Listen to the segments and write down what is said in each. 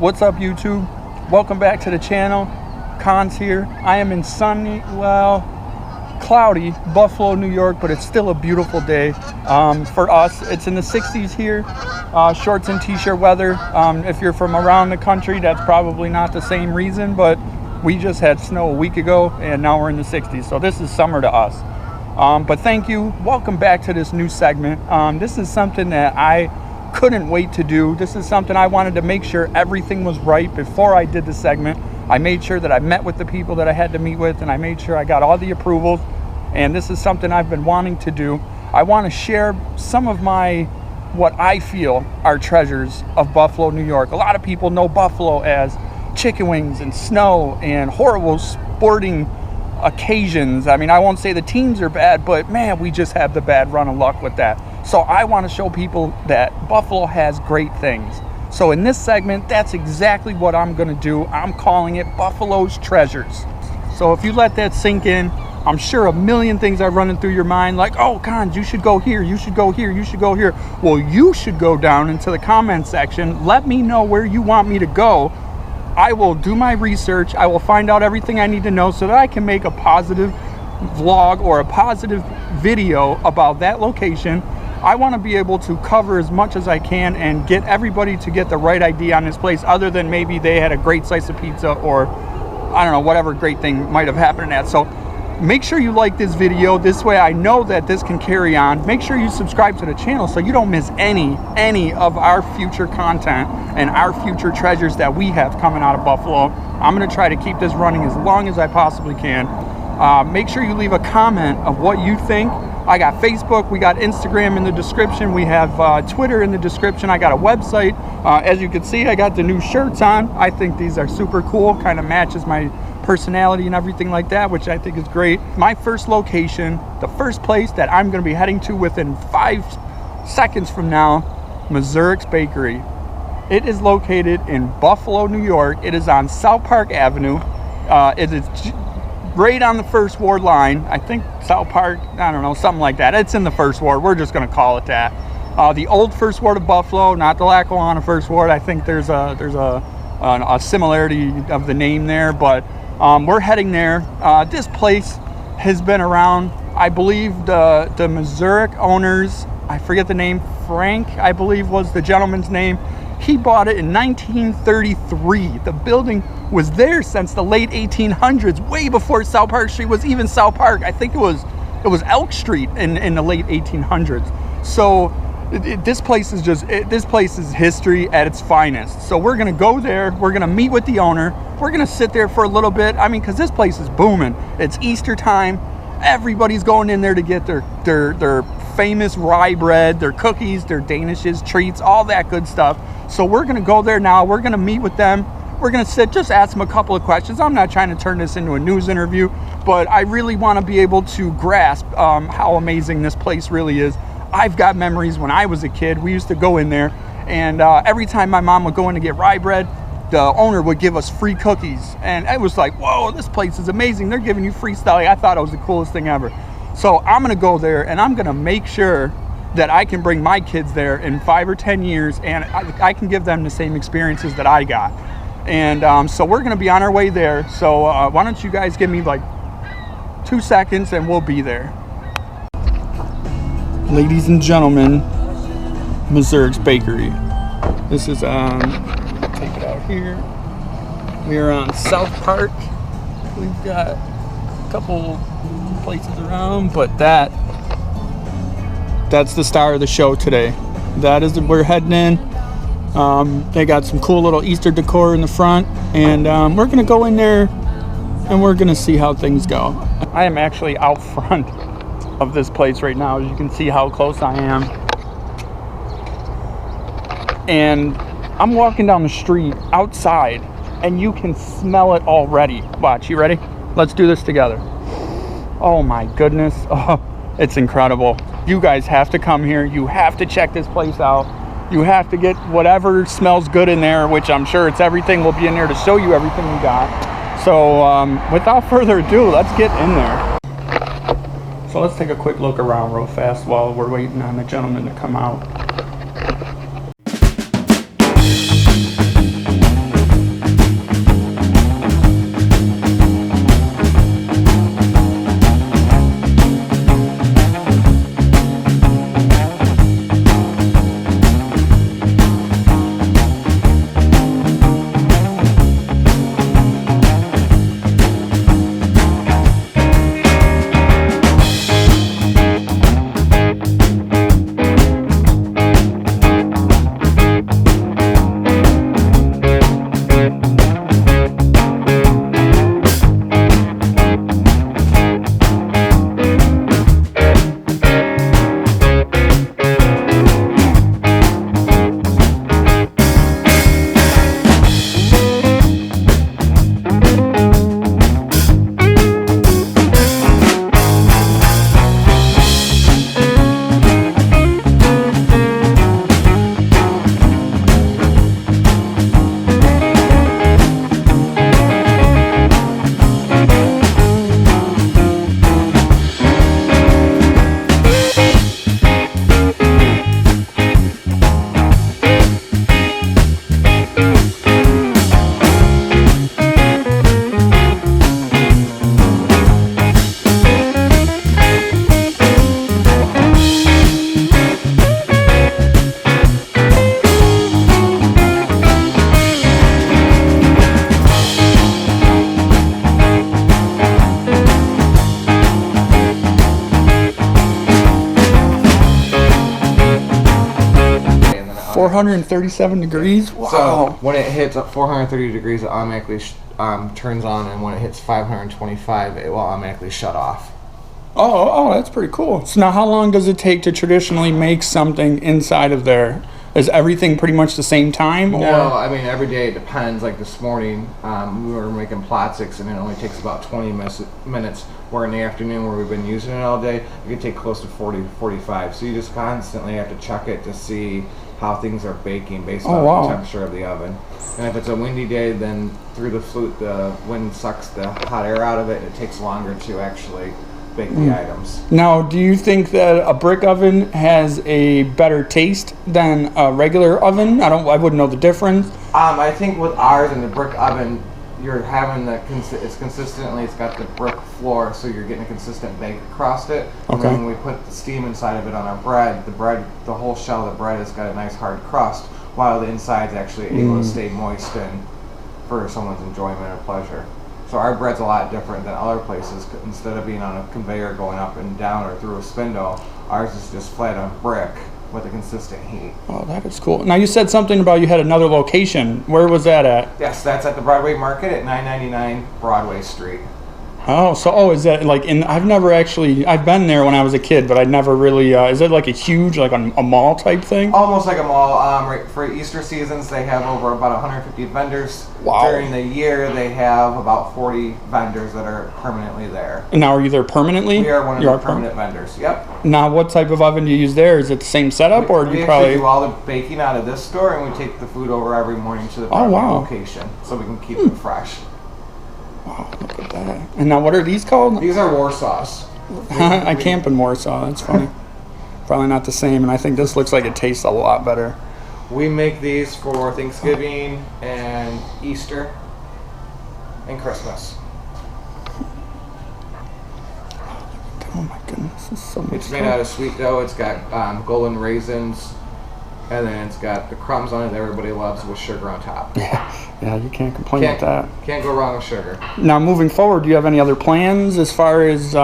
What's up, YouTube? Welcome back to the channel. Cons here. I am in sunny, cloudy Buffalo, New York, but it's still a beautiful day. For us, it's in the 60s here. Shorts and t-shirt weather. If you're from around the country, that's probably not the same reason, but we just had snow a week ago and now we're in the 60s. So this is summer to us. But thank you. Welcome back to this new segment. This is something that I couldn't wait to do. This is something I wanted to make sure everything was right before I did the segment. I made sure that I met with the people that I had to meet with, and I made sure I got all the approvals. And this is something I've been wanting to do. I want to share some of what I feel are treasures of Buffalo, New York. A lot of people know Buffalo as chicken wings and snow and horrible sporting occasions. I mean, I won't say the teams are bad, but man, we just have the bad run of luck with that. So I want to show people that Buffalo has great things. So in this segment, that's exactly what I'm going to do. I'm calling it Buffalo's Treasures. So if you let that sink in, I'm sure a million things are running through your mind like, oh, Cons, you should go here, you should go here, you should go here. Well, you should go down into the comment section. Let me know where you want me to go. I will do my research. I will find out everything I need to know so that I can make a positive vlog or a positive video about that location. I want to be able to cover as much as I can and get everybody to get the right idea on this place, other than maybe they had a great slice of pizza or, I don't know, whatever great thing might have happened in that. So make sure you like this video. This way I know that this can carry on. Make sure you subscribe to the channel so you don't miss any of our future content and our future treasures that we have coming out of Buffalo. I'm going to try to keep this running as long as I possibly can. Make sure you leave a comment of what you think. I got Facebook, we got Instagram in the description, we have Twitter in the description, I got a website. As you can see, I got the new shirts on. I think these are super cool, kind of matches my personality and everything like that, which I think is great. My first location, the first place that I'm going to be heading to within 5 seconds from now, Mazurek's Bakery. It is located in Buffalo, New York. It is on South Park Avenue. It is right on the First Ward line. I think South Park, I don't know, something like that. It's in the First Ward. We're just going to call it that. The old First Ward of Buffalo, not the Lackawanna First Ward. I think there's a similarity of the name there, but we're heading there. This place has been around. I believe the Mazurek owners, I forget the name, Frank, I believe was the gentleman's name. He bought it in 1933. The building was there since the late 1800s, way before South Park Street was even South Park. I think it was Elk Street in the late 1800s. So this place is history at its finest. So we're gonna go there. We're gonna meet with the owner. We're gonna sit there for a little bit. I mean, because this place is booming. It's Easter time. Everybody's going in there to get their famous rye bread, their cookies, their danishes, treats, all that good stuff. So we're gonna go there now. We're gonna meet with them. We're gonna just ask them a couple of questions. I'm not trying to turn this into a news interview, but I really want to be able to grasp how amazing this place really is. I've got memories when I was a kid. We used to go in there, and every time my mom would go in to get rye bread, the owner would give us free cookies. And it was like, whoa, this place is amazing. They're giving you free stuff. I thought it was the coolest thing ever. So I'm going to go there, and I'm going to make sure that I can bring my kids there in 5 or 10 years, and I can give them the same experiences that I got. And so we're going to be on our way there. So why don't you guys give me like 2 seconds, and we'll be there. Ladies and gentlemen, Mazurek's Bakery. This is, take it out here. We are on South Park. We've got a couple places around, but that's the star of the show today. We're heading in. They got some cool little Easter decor in the front, and we're gonna go in there and we're gonna see how things go. I am actually out front of this place right now. As you can see how close I am, and I'm walking down the street outside and you can smell it already. Watch, you ready? Let's do this together. Oh my goodness. Oh, it's incredible. You guys have to come here. You have to check this place out. You have to get whatever smells good in there, which I'm sure it's everything. We'll be in there to show you everything we got. So without further ado, let's get in there. So let's take a quick look around real fast while we're waiting on the gentleman to come out. 437 degrees? Wow. So when it hits up 430 degrees, it automatically turns on, and when it hits 525, it will automatically shut off. Oh, that's pretty cool. So now how long does it take to traditionally make something inside of there? Is everything pretty much the same time? No, I mean, every day it depends. Like this morning, we were making plotzicks, and it only takes about 20 minutes. Where in the afternoon, where we've been using it all day, it can take close to 40, 45. So you just constantly have to check it to see how things are baking based on the temperature of the oven. And if it's a windy day, then through the flute, the wind sucks the hot air out of it, and it takes longer to actually bake the items. Now, do you think that a brick oven has a better taste than a regular oven? I wouldn't know the difference. I think with ours in the brick oven, you're having it's got the brick floor, so you're getting a consistent bake across it. And then when we put the steam inside of it on our bread, the whole shell of the bread has got a nice hard crust, while the inside's actually able to stay moist and for someone's enjoyment or pleasure. So our bread's a lot different than other places. Instead of being on a conveyor going up and down or through a spindle, ours is just flat on brick with a consistent heat. Oh, that is cool. Now you said something about you had another location. Where was that at? Yes, that's at the Broadway Market at 999 Broadway Street. Is that like I've been there when I was a kid, but I'd never really, is it like a huge, like a mall type thing? Almost like a mall. Right, for Easter seasons, they have over about 150 vendors. Wow. During the year, they have about 40 vendors that are permanently there. And now are you there permanently? We are one of the permanent vendors, yep. Now what type of oven do you use there? Is it the same setup, or do you actually do all the baking out of this store, and we take the food over every morning to the location so we can keep it fresh. Wow, look at that. And now what are these called? These are Warsaw's. I camp in Warsaw. That's funny. Probably not the same, and I think this looks like it tastes a lot better. We make these for Thanksgiving and Easter and Christmas. Oh my goodness, this is so much It's made out of sweet dough. It's got golden raisins, and then it's got the crumbs on it that everybody loves with sugar on top. Yeah, you can't complain with that. Can't go wrong with sugar. Now, moving forward, do you have any other plans as far as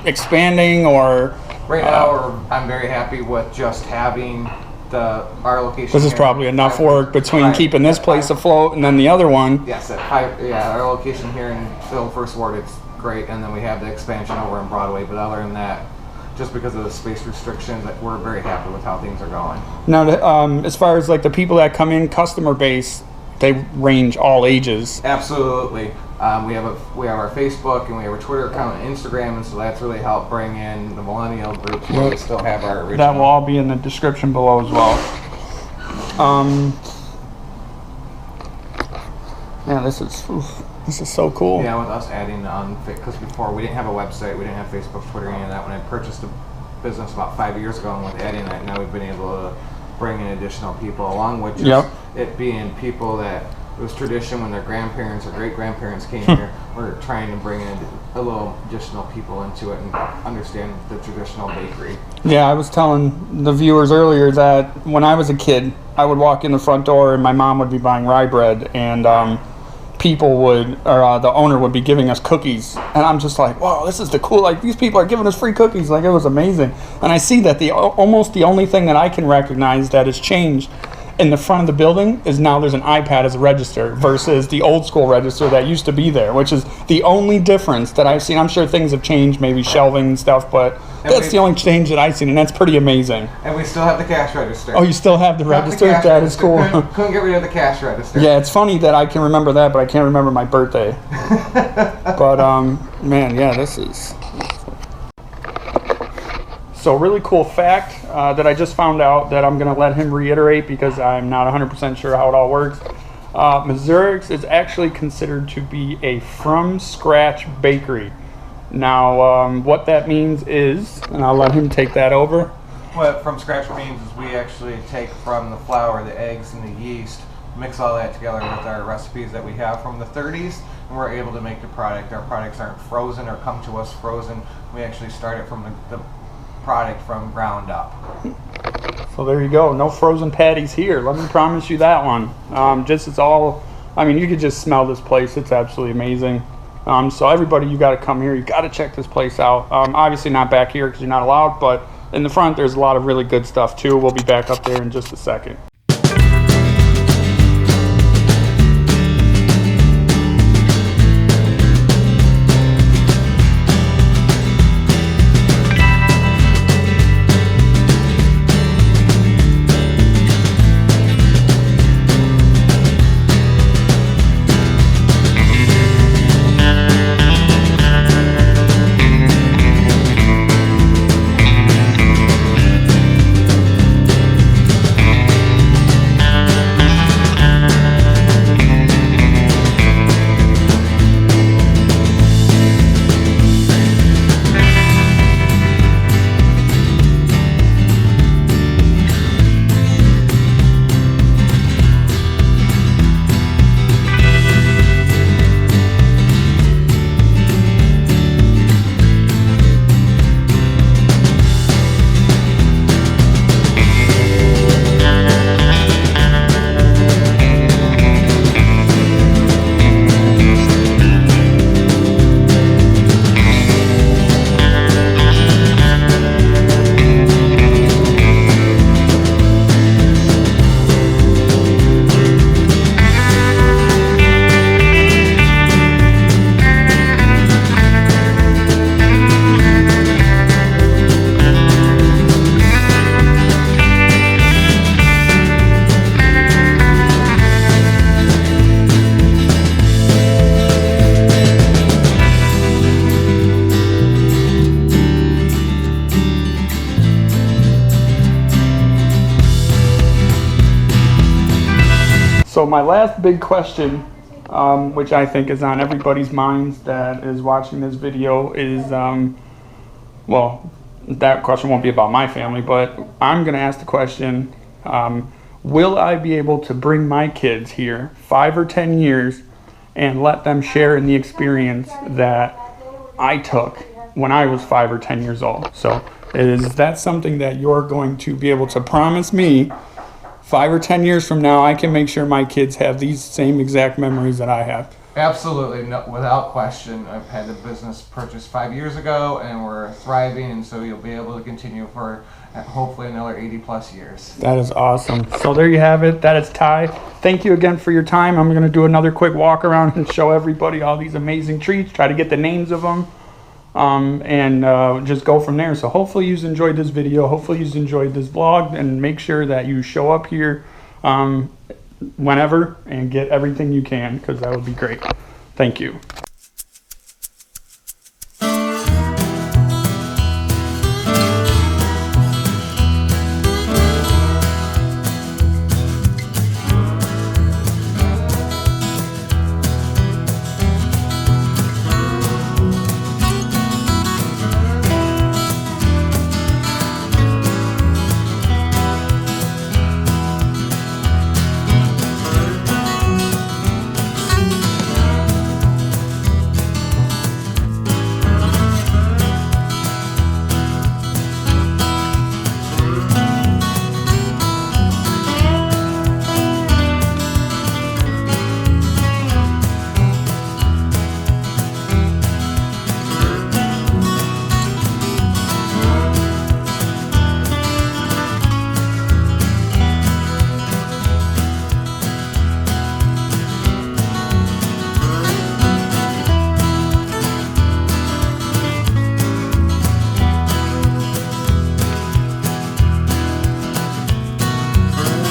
expanding or? Right now, I'm very happy with just having our location. This is probably enough work between keeping this place afloat and then the other one. Yes, our location here in Phil First Ward, it's great, and then we have the expansion over in Broadway. But other than that, just because of the space restrictions, we're very happy with how things are going. Now, as far as like the people that come in, customer base, they range all ages. Absolutely. We have our Facebook, and we have our Twitter account and Instagram, and so that's really helped bring in the millennial group. Where we still have our original. That will all be in the description below as well. Yeah, this is so cool. Yeah, with us adding on, because before we didn't have a website, we didn't have Facebook, Twitter, any of that. When I purchased a business about 5 years ago, and with adding that, now we've been able to bring in additional people, along with just it being people that it was tradition when their grandparents or great-grandparents came here. We're trying to bring in a little additional people into it and understand the traditional bakery. Yeah, I was telling the viewers earlier that when I was a kid, I would walk in the front door and my mom would be buying rye bread, and the owner would be giving us cookies, and I'm just like, wow, this is these people are giving us free cookies. Like, it was amazing. And I see that almost the only thing that I can recognize that has changed in the front of the building is now there's an iPad as a register versus the old school register that used to be there, which is the only difference that I've seen. I'm sure things have changed, maybe shelving and stuff, but that's the only change that I've seen, and that's pretty amazing. And we still have the cash register. Oh, you still have the register? That is cool. Couldn't get rid of the cash register. Yeah, it's funny that I can remember that, but I can't remember my birthday. But, man, yeah, this is... So, really cool fact that I just found out that I'm going to let him reiterate because I'm not 100% sure how it all works. Mazurek's is actually considered to be a from-scratch bakery. Now, what that means is, and I'll let him take that over. What from scratch means is we actually take from the flour, the eggs, and the yeast, mix all that together with our recipes that we have from the 30s, and we're able to make the product. Our products aren't frozen or come to us frozen. We actually start it from the product from ground up. So there you go. No frozen patties here. Let me promise you that one. It's all, I mean, you could just smell this place. It's absolutely amazing. So everybody, you got to come here. You got to check this place out. Obviously not back here because you're not allowed, but in the front there's a lot of really good stuff too. We'll be back up there in just a second. So my last big question, which I think is on everybody's minds that is watching this video, is well, that question won't be about my family, but I'm going to ask the question, will I be able to bring my kids here 5 or 10 years and let them share in the experience that I took when I was 5 or 10 years old? So is that something that you're going to be able to promise me 5 or 10 years from now, I can make sure my kids have these same exact memories that I have? Absolutely, no, without question. I've had the business purchased 5 years ago, and we're thriving, and so you'll be able to continue for hopefully another 80 plus years. That is awesome. So there you have it. That is Ty. Thank you again for your time. I'm going to do another quick walk around and show everybody all these amazing treats, try to get the names of them, and just go from there. So hopefully you've enjoyed this video. Hopefully you've enjoyed this vlog, and make sure that you show up here whenever and get everything you can, because that would be great. Thank you.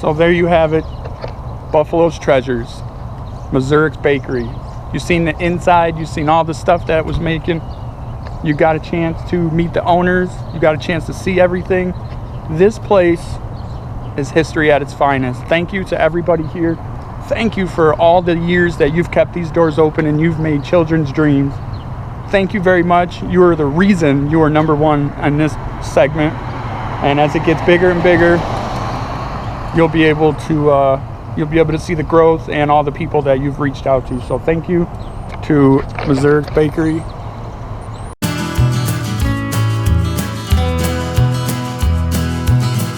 So there you have it, Buffalo's Treasures, Mazurek's Bakery. You've seen the inside, you've seen all the stuff that it was making. You got a chance to meet the owners, you got a chance to see everything. This place is history at its finest. Thank you to everybody here. Thank you for all the years that you've kept these doors open and you've made children's dreams. Thank you very much. You are the reason you are #1 in this segment. And as it gets bigger and bigger, you'll be able to see the growth and all the people that you've reached out to. So thank you to Mazurek Bakery.